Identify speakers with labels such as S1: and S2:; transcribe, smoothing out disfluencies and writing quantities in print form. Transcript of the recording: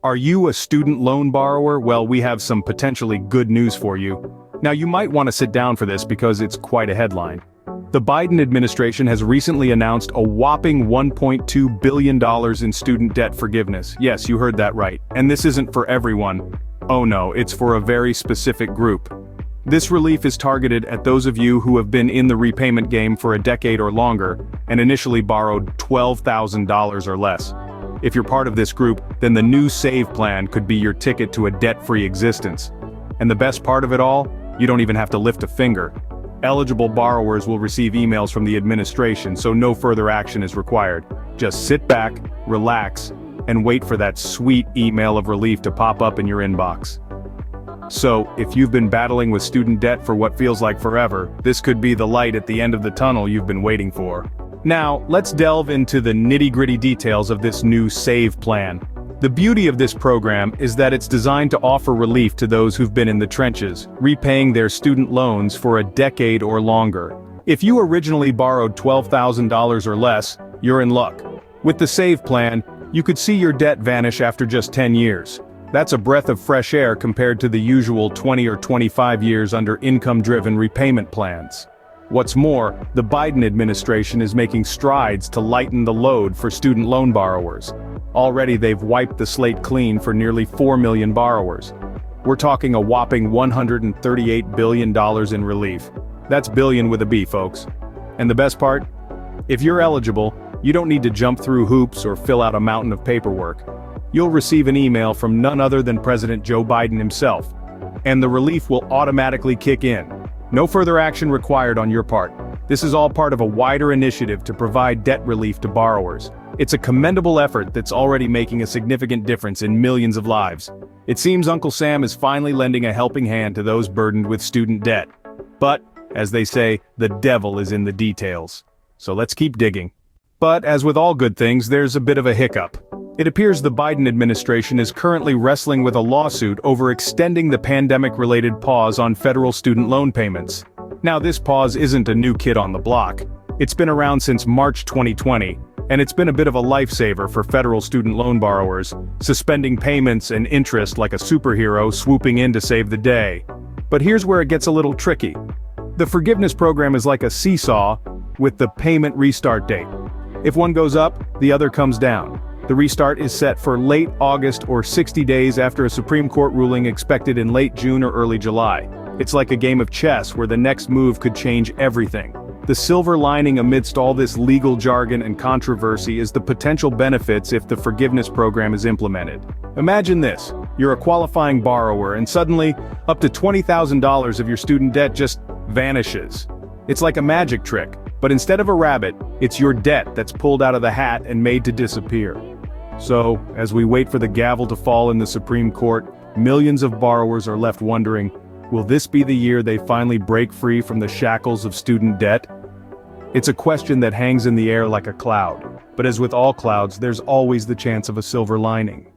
S1: Are you a student loan borrower? Well, we have some potentially good news for you. Now, you might want to sit down for this because it's quite a headline. The Biden administration has recently announced a whopping $1.2 billion in student debt forgiveness. Yes, you heard that right. And this isn't for everyone. Oh no, it's for a very specific group. This relief is targeted at those of you who have been in the repayment game for a decade or longer and initially borrowed $12,000 or less. If you're part of this group, then the new SAVE plan could be your ticket to a debt-free existence. And the best part of it all? You don't even have to lift a finger. Eligible borrowers will receive emails from the administration, so no further action is required. Just sit back, relax, and wait for that sweet email of relief to pop up in your inbox. So, if you've been battling with student debt for what feels like forever, this could be the light at the end of the tunnel you've been waiting for. Now, let's delve into the nitty-gritty details of this new SAVE plan. The beauty of this program is that it's designed to offer relief to those who've been in the trenches, repaying their student loans for a decade or longer. If you originally borrowed $12,000 or less, you're in luck. With the SAVE plan, you could see your debt vanish after just 10 years. That's a breath of fresh air compared to the usual 20 or 25 years under income-driven repayment plans. What's more, the Biden administration is making strides to lighten the load for student loan borrowers. Already they've wiped the slate clean for nearly 4 million borrowers. We're talking a whopping $138 billion in relief. That's billion with a B, folks. And the best part? If you're eligible, you don't need to jump through hoops or fill out a mountain of paperwork. You'll receive an email from none other than President Joe Biden himself. And the relief will automatically kick in. No further action required on your part. This is all part of a wider initiative to provide debt relief to borrowers. It's a commendable effort that's already making a significant difference in millions of lives. It seems Uncle Sam is finally lending a helping hand to those burdened with student debt. But, as they say, the devil is in the details. So let's keep digging. But as with all good things, there's a bit of a hiccup. It appears the Biden administration is currently wrestling with a lawsuit over extending the pandemic-related pause on federal student loan payments. Now, this pause isn't a new kid on the block. It's been around since March 2020, and it's been a bit of a lifesaver for federal student loan borrowers, suspending payments and interest like a superhero swooping in to save the day. But here's where it gets a little tricky. The forgiveness program is like a seesaw with the payment restart date. If one goes up, the other comes down. The restart is set for late August or 60 days after a Supreme Court ruling expected in late June or early July. It's like a game of chess where the next move could change everything. The silver lining amidst all this legal jargon and controversy is the potential benefits if the forgiveness program is implemented. Imagine this, you're a qualifying borrower and suddenly, up to $20,000 of your student debt just vanishes. It's like a magic trick, but instead of a rabbit, it's your debt that's pulled out of the hat and made to disappear. So, as we wait for the gavel to fall in the Supreme Court, millions of borrowers are left wondering, will this be the year they finally break free from the shackles of student debt? It's a question that hangs in the air like a cloud, but as with all clouds, there's always the chance of a silver lining.